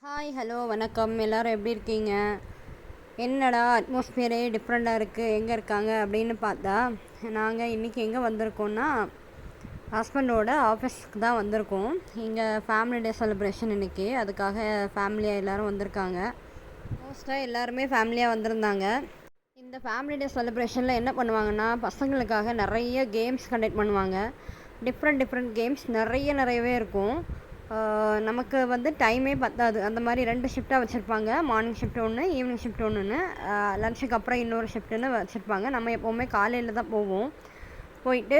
Hi hello வணக்கம். எல்லோரும் எப்படி இருக்கீங்க? என்னடா அட்மாஸ்பியரே டிஃப்ரெண்ட்டாக இருக்குது, எங்கே இருக்காங்க அப்படின்னு பார்த்தா, நாங்கள் இன்றைக்கி எங்கே வந்திருக்கோன்னா ஹஸ்பண்டோட ஆஃபீஸ்க்கு தான் வந்திருக்கோம். இங்கே ஃபேமிலி டே செலிப்ரேஷன் இன்றைக்கி, அதுக்காக ஃபேமிலியாக எல்லோரும் வந்திருக்காங்க. மோஸ்ட்டாக எல்லாருமே ஃபேமிலியாக வந்திருந்தாங்க. இந்த ஃபேமிலி டே செலிப்ரேஷனில் என்ன பண்ணுவாங்கன்னா, பசங்களுக்காக நிறைய கேம்ஸ் கண்டக்ட் பண்ணுவாங்க. டிஃப்ரெண்ட் கேம்ஸ் நிறையவே இருக்கும். நமக்கு வந்து டைமே பத்தாது. அந்த மாதிரி 2 ஷிஃப்ட்டாக வச்சுருப்பாங்க. மார்னிங் ஷிஃப்ட் ஒன்று, ஈவினிங் ஷிஃப்ட் ஒன்றுன்னு. லன்ச்சுக்கு அப்புறம் இன்னொரு ஷிஃப்ட்டுன்னு வச்சுருப்பாங்க. நம்ம எப்போவுமே காலையில் தான் போவோம். போயிட்டு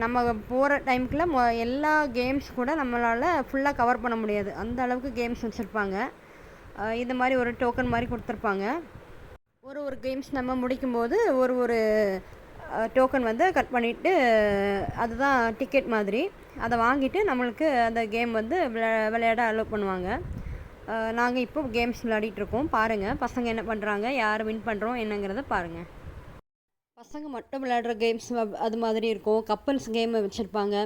நம்ம போகிற டைமுக்குள்ள எல்லா கேம்ஸ் கூட நம்மளால் ஃபுல்லாக கவர் பண்ண முடியாது. அந்த அளவுக்கு கேம்ஸ் வச்சுருப்பாங்க. இது மாதிரி ஒரு டோக்கன் மாதிரி கொடுத்துருப்பாங்க. ஒரு கேம்ஸ் நம்ம முடிக்கும்போது ஒரு டோக்கன் வந்து கட் பண்ணிவிட்டு, அதுதான் டிக்கெட் மாதிரி. அதை வாங்கிட்டு நம்மளுக்கு அந்த கேம் வந்து விளையாட அலோவ் பண்ணுவாங்க. நாங்கள் இப்போ கேம்ஸ் விளையாடிட்டுருக்கோம். பாருங்கள் பசங்க என்ன பண்ணுறாங்க, யார் வின் பண்ணுறோம் என்னங்கிறத பாருங்கள். பசங்க மட்டும் விளையாடுற கேம்ஸ் அது மாதிரி இருக்கும். கப்பல்ஸ் கேம் வச்சுருப்பாங்க.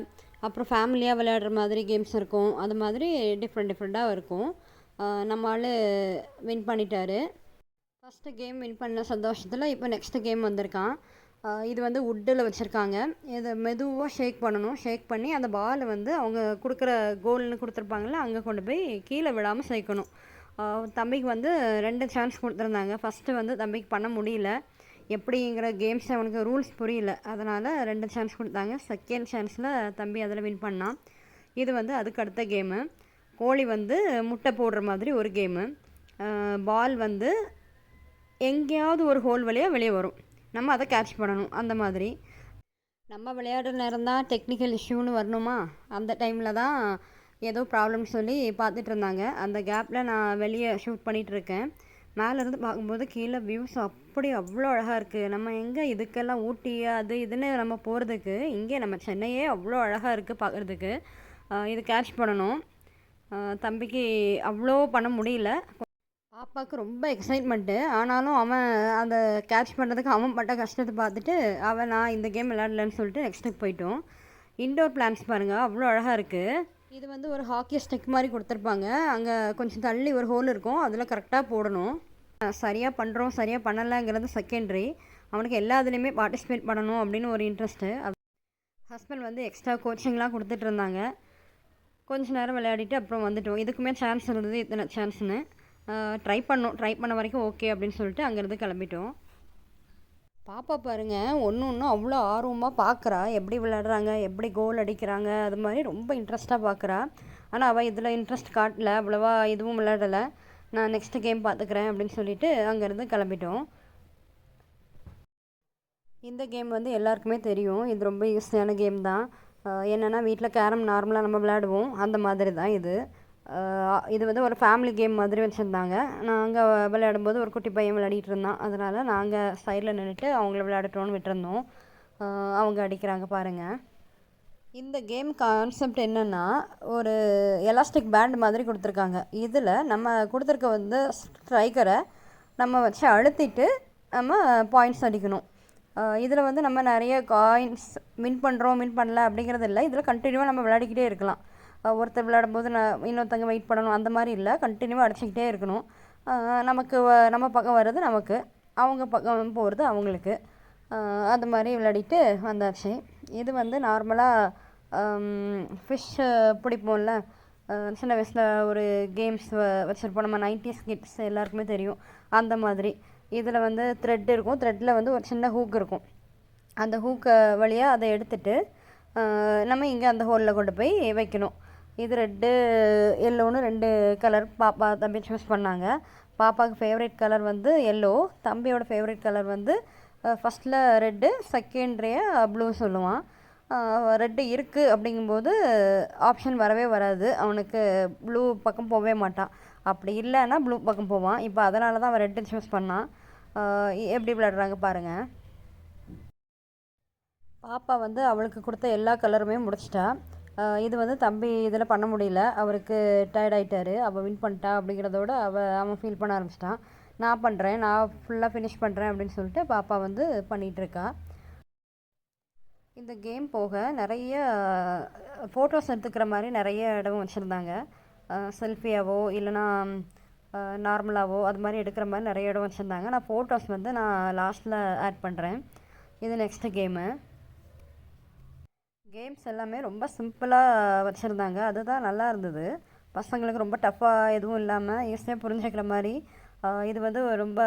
அப்புறம் ஃபேமிலியாக விளையாடுற மாதிரி கேம்ஸ் இருக்கும். அது மாதிரி டிஃப்ரெண்ட்டாக இருக்கும். நம்ம ஆள் வின் பண்ணிட்டாரு. ஃபஸ்ட்டு கேம் வின் பண்ண சந்தோஷத்தில் இப்போ நெக்ஸ்ட்டு கேம் வந்திருக்கான். இது வந்து வுட்டில் வச்சுருக்காங்க. இதை மெதுவாக ஷேக் பண்ணணும். ஷேக் பண்ணி அந்த பாலை வந்து அவங்க கொடுக்குற கோல்னு கொடுத்துருப்பாங்கள்ல, அங்கே கொண்டு போய் கீழே விழாமல் சேர்க்கணும். தம்பிக்கு வந்து 2 சான்ஸ் கொடுத்துருந்தாங்க. ஃபஸ்ட்டு வந்து தம்பிக்கு பண்ண முடியல. எப்படிங்கிற கேம்ஸ் அவனுக்கு ரூல்ஸ் புரியல. அதனால் 2 சான்ஸ் கொடுத்தாங்க. செகண்ட் சான்ஸில் தம்பி அதில் வின் பண்ணான். இது வந்து அதுக்கு அடுத்த கேமு. கோழி வந்து முட்டை போடுற மாதிரி ஒரு கேமு. பால் வந்து எங்கேயாவது ஒரு ஹோல் வழியாக வெளியே வரும். நம்ம அதை கேட்ச் பண்ணணும். அந்த மாதிரி நம்ம விளையாடுற நேரம் தான் டெக்னிக்கல் இஷ்யூன்னு வரணுமா, அந்த டைமில் தான் ஏதோ ப்ராப்ளம் சொல்லி பார்த்துட்டு இருந்தாங்க. அந்த கேப்பில் நான் வெளியே ஷூட் பண்ணிகிட்ருக்கேன். மேலேருந்து பார்க்கும்போது கீழே வியூஸ் அவ்வளோ அழகாக இருக்குது. நம்ம எங்கே இதுக்கெல்லாம் ஊட்டி அது இதுன்னு நம்ம போகிறதுக்கு, இங்கே நம்ம சென்னையே அவ்வளோ அழகாக இருக்குது பார்க்குறதுக்கு. இது கேட்ச் பண்ணணும். தம்பிக்கு அவ்வளோ பண்ண முடியல. பாப்பாவுக்கு ரொம்ப எக்ஸைட்மெண்ட்டு. ஆனாலும் அவன் அந்த கேட்ச் பண்ணுறதுக்கு அவன் பட்ட கஷ்டத்தை பார்த்துட்டு நான் இந்த கேம் விளையாடலன்னு சொல்லிட்டு நெக்ஸ்ட்டுக்கு போயிட்டோம். இன்டோர் பிளான்ஸ் பாருங்கள், அவ்வளோ அழகாக இருக்குது. இது வந்து ஒரு ஹாக்கி ஸ்டிக் மாதிரி கொடுத்துருப்பாங்க. அங்கே கொஞ்சம் தள்ளி ஒரு ஹோல் இருக்கும், அதில் கரெக்டாக போடணும். சரியாக பண்ணுறோம் சரியாக பண்ணலைங்கிறது செகண்டரி. அவனுக்கு எல்லா இதுலேயுமே பார்ட்டிசிபேட் பண்ணணும் அப்படின்னு ஒரு இன்ட்ரெஸ்ட்டு. ஹஸ்பண்ட் வந்து எக்ஸ்ட்ரா கோச்சிங்லாம் கொடுத்துட்டு இருந்தாங்க. கொஞ்சம் நேரம் விளையாடிட்டு அப்புறம் வந்துட்டோம். இதுக்குமே சான்ஸ் இருந்தது, இத்தனை சான்ஸ்னு. ட்ரை பண்ண வரைக்கும் ஓகே அப்படின்னு சொல்லிட்டு அங்கேருந்து கிளம்பிட்டோம். பாப்பா பாருங்கள், ஒன்று அவ்வளோ ஆர்வமாக பார்க்குறா. எப்படி விளையாடுறாங்க, எப்படி கோல் அடிக்கிறாங்க, அது மாதிரி ரொம்ப இன்ட்ரெஸ்ட்டாக பார்க்குறா. ஆனால் அவள் இதில் இன்ட்ரெஸ்ட் காட்டல, அவ்வளோவா இதுவும் விளையாடலை. நான் நெக்ஸ்ட்டு கேம் பார்த்துக்கிறேன் அப்படின்னு சொல்லிட்டு அங்கேருந்து கிளம்பிட்டோம். இந்த கேம் வந்து எல்லாருக்குமே தெரியும். இது ரொம்ப ஈஸியான கேம் தான். என்னென்னா வீட்டில் கேரம் நார்மலாக நம்ம விளையாடுவோம், அந்த மாதிரி தான் இது. இது வந்து ஒரு ஃபேமிலி கேம் மாதிரி வச்சுருந்தாங்க. நாங்கள் விளையாடும்போது ஒரு குட்டி பையன் விளையாடிட்டு இருந்தான். அதனால் நாங்கள் சைடில் நின்றுட்டு அவங்கள விளையாடட்டோன்னு விட்டுருந்தோம். அவங்க அடிக்கிறாங்க பாருங்கள். இந்த கேம் கான்செப்ட் என்னென்னா, ஒரு எலாஸ்டிக் பேண்ட் மாதிரி கொடுத்துருக்காங்க. இதில் நம்ம கொடுத்துருக்க வந்து ஸ்ட்ரைக்கரை நம்ம வச்சு அழுத்திட்டு நம்ம பாயிண்ட்ஸ் அடிக்கணும். இதில் வந்து நம்ம நிறைய காயின்ஸ் வின் பண்ணுறோம் வின் பண்ணல அப்படிங்கிறது இல்லை. இதில் கண்டினியூவாக நம்ம விளையாடிக்கிட்டே இருக்கலாம். ஒருத்தர் விளையாடும்போது இன்னொருத்தங்க வெயிட் பண்ணணும் அந்த மாதிரி இல்லை. கண்டினியூவாக அடிச்சுக்கிட்டே இருக்கணும். நமக்கு நம்ம பக்கம் வர்றது நமக்கு, அவங்க பக்கம் போகிறது அவங்களுக்கு. அது மாதிரி விளையாடிட்டு வந்தாச்சு. இது வந்து நார்மலாக ஃபிஷ்ஷு பிடிப்போம்ல, சின்ன வயசில் ஒரு கேம்ஸ் வச்சுருப்போம். நம்ம 90s கிட்ஸ் எல்லாருக்குமே தெரியும். அந்த மாதிரி இதில் வந்து த்ரெட் இருக்கும். த்ரெட்டில் வந்து ஒரு சின்ன ஹூக் இருக்கும். அந்த ஹூக்கை வழியாக அதை எடுத்துகிட்டு நம்ம இங்கே அந்த ஹோலில் கொண்டு போய் வைக்கணும். இது ரெட்டு எல்லோன்னு 2 கலர் பாப்பா தம்பி சூஸ் பண்ணாங்க. பாப்பாவுக்கு ஃபேவரட் கலர் வந்து எல்லோ, தம்பியோட ஃபேவரட் கலர் வந்து ஃபஸ்ட்டில் ரெட்டு, செகண்ட்ரியாக ப்ளூ சொல்லுவான். ரெட்டு இருக்குது அப்படிங்கும்போது ஆப்ஷன் வரவே வராது. அவனுக்கு ப்ளூ பக்கம் போகவே மாட்டான். அப்படி இல்லைன்னா ப்ளூ பக்கம் போவான். இப்போ அதனால தான் அவன் ரெட்டு சூஸ் பண்ணான். எப்படி விளையாடுறாங்க பாருங்கள். பாப்பா வந்து அவளுக்கு கொடுத்த எல்லா கலருமே முடிச்சிட்டா. இது வந்து தம்பி இதில் பண்ண முடியல, அவருக்கு டயர்ட் ஆகிட்டாரு. அவள் வின் பண்ணிட்டா அப்படிங்கிறதோட அவன் ஃபீல் பண்ண ஆரம்பிச்சிட்டான். நான் பண்ணுறேன், நான் ஃபுல்லாக ஃபினிஷ் பண்ணுறேன் அப்படின்னு சொல்லிட்டு பாப்பா வந்து பண்ணிகிட்ருக்கா. இந்த கேம் போக நிறைய ஃபோட்டோஸ் எடுத்துக்கிற மாதிரி நிறைய இடம் வச்சுருந்தாங்க. செல்ஃபியாவோ இல்லைனா நார்மலாகவோ அது மாதிரி எடுக்கிற மாதிரி நிறைய இடம் வச்சுருந்தாங்க. நான் ஃபோட்டோஸ் வந்து நான் லாஸ்ட்டில் ஆட் பண்ணுறேன். இது நெக்ஸ்ட்டு கேம்ஸ் எல்லாமே ரொம்ப சிம்பிளாக வச்சுருந்தாங்க. அதுதான் நல்லா இருந்தது. பசங்களுக்கு ரொம்ப டஃப்பாக எதுவும் இல்லாமல் ஈஸியாக புரிஞ்சுக்கிற மாதிரி. இது வந்து ரொம்ப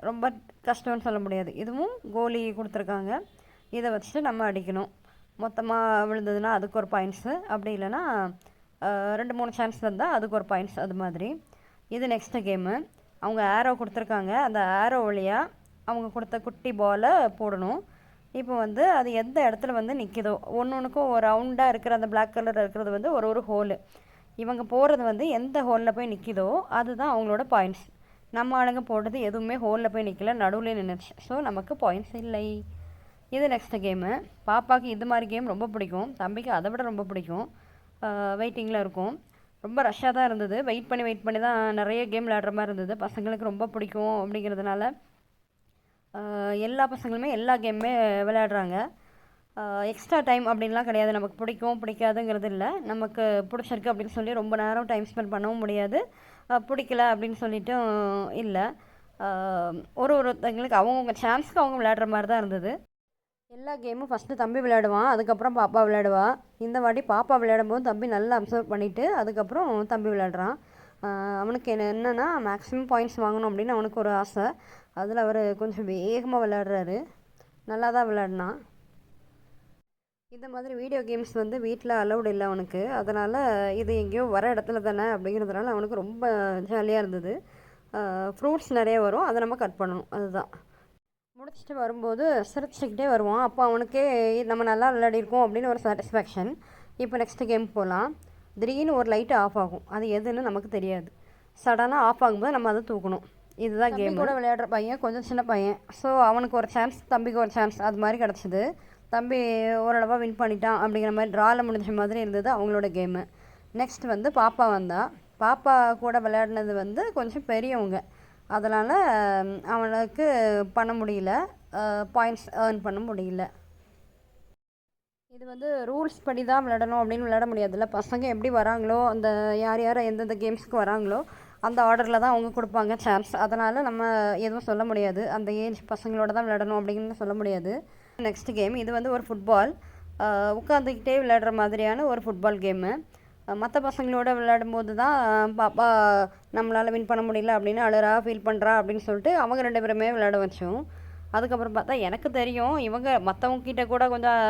ரொம்ப கஷ்டம்னு சொல்ல முடியாது. இதுவும் கோலி கொடுத்துருக்காங்க. இதை வச்சுட்டு நம்ம அடிக்கணும். மொத்தமாக விழுந்ததுன்னா அதுக்கு ஒரு பாயிண்ட்ஸு, அப்படி இல்லைன்னா 2-3 சான்ஸ் இருந்தால் அதுக்கு ஒரு பாயிண்ட்ஸ், அது மாதிரி. இது நெக்ஸ்ட்டு கேமு. அவங்க ஆரோ கொடுத்துருக்காங்க. அந்த ஆரோ வழியாக அவங்க கொடுத்த குட்டி பாலை போடணும். இப்போ வந்து அது எந்த இடத்துல வந்து நிற்கிதோ, ஒன்றுக்கும் ஒரு ரவுண்டாக இருக்கிற அந்த பிளாக் கலர் இருக்கிறது வந்து ஒரு ஹோலு. இவங்க போகிறது வந்து எந்த ஹோலில் போய் நிற்கிதோ அதுதான் அவங்களோட பாயிண்ட்ஸ். நம்ம ஆளுங்க போடுறது எதுவுமே ஹோலில் போய் நிற்கல, நடுவில் நின்றுச்சு. ஸோ நமக்கு பாயிண்ட்ஸ் இல்லை. இது நெக்ஸ்ட்டு கேமு. பாப்பாவுக்கு இது மாதிரி கேம் ரொம்ப பிடிக்கும். தம்பிக்கு அதை விட ரொம்ப பிடிக்கும். வெயிட்டிங்கில் இருக்கும். ரொம்ப ரஷ்ஷாக தான் இருந்தது. வெயிட் பண்ணி தான் நிறைய கேம் விளையாடுற மாதிரி இருந்தது. பசங்களுக்கு ரொம்ப பிடிக்கும் அப்படிங்கிறதுனால எல்லா பசங்களுமே எல்லா கேமுமே விளையாடுறாங்க. எக்ஸ்ட்ரா டைம் அப்படின்லாம் கிடையாது. நமக்கு பிடிக்கும் பிடிக்காதுங்கிறது இல்லை. நமக்கு பிடிச்சிருக்கு அப்படின்னு சொல்லி ரொம்ப நேரம் டைம் ஸ்பெண்ட் பண்ணவும் முடியாது. பிடிக்கல அப்படின்னு சொல்லிட்டும் இல்லை. ஒருத்தங்களுக்கு அவங்கவுங்க சான்ஸ்க்கு அவங்க விளையாடுற மாதிரி தான் இருந்தது. எல்லா கேமும் ஃபஸ்ட்டு தம்பி விளையாடுவான், அதுக்கப்புறம் பாப்பா விளையாடுவா. இந்த வாட்டி பாப்பா விளையாடும்போது தம்பி நல்லா அப்சர்வ் பண்ணிவிட்டு அதுக்கப்புறம் தம்பி விளையாடுறான். அவனுக்கு என்னென்னா மேக்ஸிமம் பாயிண்ட்ஸ் வாங்கணும் அப்படின்னு அவனுக்கு ஒரு ஆசை. அதில் அவர் கொஞ்சம் வேகமாக விளையாடுறாரு. நல்லா தான் விளையாடினான். இந்த மாதிரி வீடியோ கேம்ஸ் வந்து வீட்டில் அலௌடு இல்லை அவனுக்கு. அதனால் இது எங்கேயோ வர இடத்துல தானே அப்படிங்கிறதுனால அவனுக்கு ரொம்ப ஜாலியாக இருந்தது. ஃப்ரூட்ஸ் நிறைய வரும், அதை நம்ம கட் பண்ணணும். அதுதான். முடிச்சுட்டு வரும்போது சிரிச்சுக்கிட்டே வருவான். அப்போ அவனுக்கே நம்ம நல்லா விளையாடிருக்கோம் அப்படின்னு ஒரு சாட்டிஸ்ஃபேக்ஷன். இப்போ நெக்ஸ்ட்டு கேம் போகலாம். திடீர்னு ஒரு லைட்டு ஆஃப் ஆகும். அது எதுன்னு நமக்கு தெரியாது. சடனாக ஆஃப் ஆகும்போது நம்ம அதை தூக்கணும். இதுதான் கேம். கூட விளையாடுற பையன் கொஞ்சம் சின்ன பையன். ஸோ அவனுக்கு ஒரு சான்ஸ், தம்பிக்கு ஒரு சான்ஸ், அது மாதிரி கிடச்சிது. தம்பி ஓரளவாக வின் பண்ணிட்டான் அப்படிங்கிற மாதிரி ட்ராவில் முடிஞ்ச மாதிரி இருந்தது அவங்களோட கேமு. நெக்ஸ்ட் வந்து பாப்பா வந்தால், பாப்பா கூட விளையாடினது வந்து கொஞ்சம் பெரியவங்க. அதனால் அவனுக்கு பண்ண முடியல, பாயிண்ட்ஸ் ஏர்ன் பண்ண முடியல. இது வந்து ரூல்ஸ் படி தான் விளையாடணும் அப்படின்னு விளையாட முடியாதுல்ல. பசங்க எப்படி வராங்களோ, அந்த யார் எந்தெந்த கேம்ஸ்க்கு வராங்களோ அந்த ஆர்டரில் தான் அவங்க கொடுப்பாங்க சான்ஸ். அதனால் நம்ம எதுவும் சொல்ல முடியாது. அந்த ஏஜ் பசங்களோட தான் விளையாடணும் அப்படின்னு சொல்ல முடியாது. Next game. இது வந்து ஒரு ஃபுட்பால், உட்காந்துக்கிட்டே விளையாடுற மாதிரியான ஒரு ஃபுட்பால் கேமு. மற்ற பசங்களோட விளையாடும்போது தான் பாப்பா நம்மளால் வின் பண்ண முடியல அப்படின்னு அழுறா, ஃபீல் பண்ணுறா அப்படின்னு சொல்லிட்டு அவங்க 2 பேருமே விளையாட வச்சோம். அதுக்கப்புறம் பார்த்தா எனக்கு தெரியும் இவங்க மற்றவங்க கிட்ட கூட கொஞ்சம்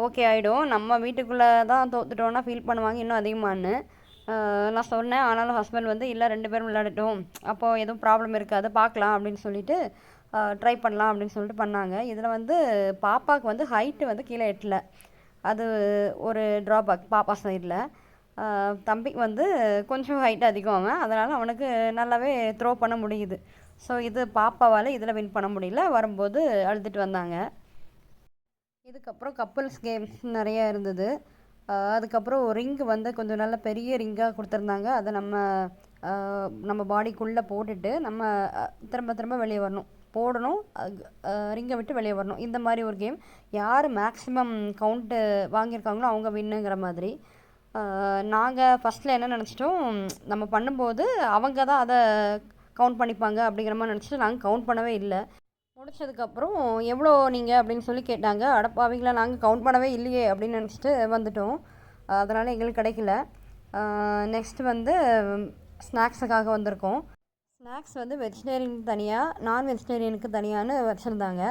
ஓகே ஆகிடும், நம்ம வீட்டுக்குள்ளே தான் தோத்துட்டோன்னா ஃபீல் பண்ணுவாங்க இன்னும் அதிகமானு. நான் சொன்னேன். ஆனாலும் ஹஸ்பண்ட் வந்து இல்லை 2 பேரும் விளையாடட்டும், அப்போது எதுவும் ப்ராப்ளம் இருக்காது, பார்க்கலாம் அப்படின்னு சொல்லிட்டு ட்ரை பண்ணலாம் அப்படின்னு சொல்லிட்டு பண்ணாங்க. இதில் வந்து பாப்பாவுக்கு வந்து ஹைட்டு வந்து கீழே எட்டல. அது ஒரு ட்ராபேக் பாப்பா சைடில். தம்பிக்கு வந்து கொஞ்சம் ஹைட் அதிகம் அவன், அதனால் அவனுக்கு நல்லாவே த்ரோ பண்ண முடியுது. ஸோ இது பாப்பாவால் இதில் வின் பண்ண முடியல, வரும்போது அழுதுட்டு வந்தாங்க. இதுக்கப்புறம் கப்புள்ஸ் கேம்ஸ் நிறையா இருந்தது. அதுக்கப்புறம் ரிங்கு வந்து கொஞ்சம் நல்ல பெரிய ரிங்காக கொடுத்துருந்தாங்க. அதை நம்ம பாடிக்குள்ளே போட்டுட்டு நம்ம திரும்ப வெளியே வரணும், போடணும், ரிங்கை விட்டு வெளியே வரணும். இந்த மாதிரி ஒரு கேம். யார் மேக்ஸிமம் கவுண்ட்டு வாங்கியிருக்காங்களோ அவங்க வின்னுங்கிற மாதிரி. நாங்கள் ஃபஸ்ட்டில் என்ன நினச்சிட்டோம், நம்ம பண்ணும்போது அவங்க தான் அதை கவுண்ட் பண்ணிப்பாங்க அப்படிங்கிற மாதிரி நினச்சிட்டு நாங்கள் கவுண்ட் பண்ணவே இல்லை. முடிச்சதுக்கப்புறம் எவ்வளோ நீங்கள் அப்படின்னு சொல்லி கேட்டாங்க. அடப்பாவீங்களா, நாங்கள் கவுண்ட் பண்ணவே இல்லையே அப்படின்னு நினச்சிட்டு வந்துட்டோம். அதனால் எங்களுக்கு கிடைக்கல. நெக்ஸ்ட் வந்து ஸ்நாக்ஸுக்காக வந்திருக்கோம். ஸ்நாக்ஸ் வந்து வெஜிடேரியனுக்கு தனியாக, நான் வெஜிடேரியனுக்கு தனியான்னு வச்சுருந்தாங்க.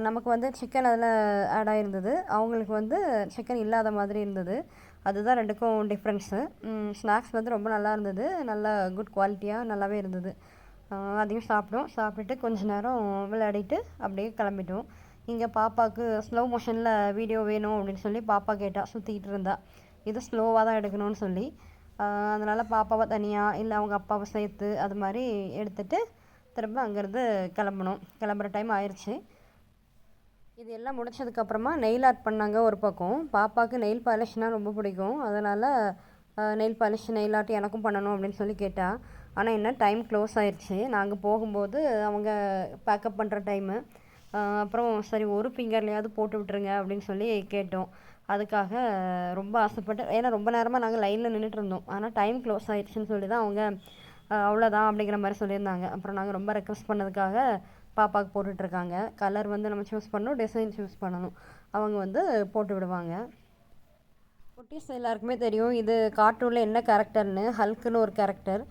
நமக்கு வந்து சிக்கன் அதில் ஆட் ஆகிருந்தது, அவங்களுக்கு வந்து சிக்கன் இல்லாத மாதிரி இருந்தது. அதுதான் ரெண்டுக்கும் டிஃப்ரென்ஸு. ஸ்நாக்ஸ் வந்து ரொம்ப நல்லா இருந்தது, நல்லா குட் குவாலிட்டியாக நல்லாவே இருந்தது. அதையும் சாப்பிட்டுட்டு கொஞ்ச நேரம் விளையாடிட்டு அப்படியே கிளம்பிட்டோம். இங்கே பாப்பாவுக்கு ஸ்லோ மோஷனில் வீடியோ வேணும் அப்படின்னு சொல்லி பாப்பா கேட்டால், சுற்றிக்கிட்டு இருந்தா. இது ஸ்லோவாக தான் எடுக்கணும்னு சொல்லி, அதனால் பாப்பாவை தனியாக இல்லை அவங்க அப்பாவை சேர்த்து அது மாதிரி எடுத்துகிட்டு திரும்ப அங்கேருந்து கிளம்புற டைம் ஆயிடுச்சு. இது எல்லாம் முடிச்சதுக்கப்புறமா நெயில் ஆர்ட் பண்ணாங்க ஒரு பக்கம். பாப்பாவுக்கு நெயில் பாலிஷ்னால் ரொம்ப பிடிக்கும், அதனால் நெயில் பாலிஷ் நெயில் ஆர்ட் எனக்கும் பண்ணணும் அப்படின்னு சொல்லி கேட்டால். ஆனால் என்ன டைம் க்ளோஸ் ஆயிடுச்சு. நாங்கள் போகும்போது அவங்க பேக்கப் பண்ணுற டைமு. அப்புறம் சரி ஒரு ஃபிங்கர்லையாவது போட்டு விட்டுருங்க அப்படின்னு சொல்லி கேட்டோம். அதுக்காக ரொம்ப ஆசைப்பட்டு, ஏன்னா ரொம்ப நேரமாக நாங்கள் லைனில் நின்றுட்டு இருந்தோம். ஆனால் டைம் க்ளோஸ் ஆயிடுச்சுன்னு சொல்லி தான் அவங்க அவ்வளோதான் அப்படிங்கிற மாதிரி சொல்லியிருந்தாங்க. அப்புறம் நாங்கள் ரொம்ப ரெக்வஸ்ட் பண்ணதுக்காக பாப்பாவுக்கு போட்டுட்ருக்காங்க. கலர் வந்து நம்ம சூஸ் பண்ணணும், டிசைன் சூஸ் பண்ணணும். அவங்க வந்து போட்டு விடுவாங்க. குட்டீஸ் எல்லாருக்குமே தெரியும் இது கார்ட்டூனில் என்ன கேரக்டர்னு. ஹல்க்குன்னு ஒரு கேரக்டர்.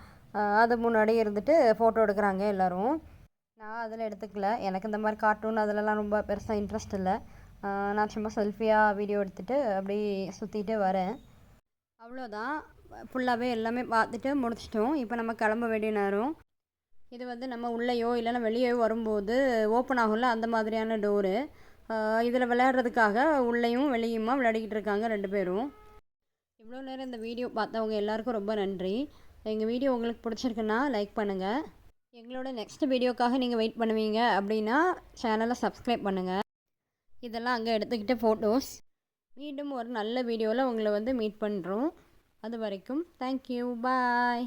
அது முன்னாடி இருந்துட்டு ஃபோட்டோ எடுக்கிறாங்க எல்லோரும். நான் அதில் எடுத்துக்கல. எனக்கு இந்த மாதிரி கார்ட்டூன் அதிலலாம் ரொம்ப பெருசாக இன்ட்ரெஸ்ட் இல்லை. நான் சும்மா செல்ஃபியாக வீடியோ எடுத்துகிட்டு அப்படி சுற்றிட்டு வரேன். அவ்வளோதான். ஃபுல்லாகவே எல்லாமே பார்த்துட்டு முடிச்சிட்டோம். இப்போ நம்ம கிளம்ப வேண்டிய நேரம். இது வந்து நம்ம உள்ளேயோ இல்லைன்னா வெளியேயோ வரும்போது ஓப்பன் ஆகும்ல, அந்த மாதிரியான டோரு. இதில் விளையாடுறதுக்காக உள்ளேயும் வெளியுமா விளையாடிக்கிட்டு இருக்காங்க 2 பேரும். இவ்வளோ நேரம் இந்த வீடியோ பார்த்தவங்க எல்லாருக்கும் ரொம்ப நன்றி. எங்கள் வீடியோ உங்களுக்கு பிடிச்சிருக்குன்னா லைக் பண்ணுங்கள். எங்களோட நெக்ஸ்ட் வீடியோக்காக நீங்கள் வெயிட் பண்ணுவீங்க அப்படின்னா சேனலை சப்ஸ்கிரைப் பண்ணுங்கள். இதெல்லாம் அங்கே எடுத்துக்கிட்ட ஃபோட்டோஸ். மீண்டும் ஒரு நல்ல வீடியோவில் உங்களை வந்து மீட் பண்ணுறோம். அது வரைக்கும் தேங்க்யூ, பாய்.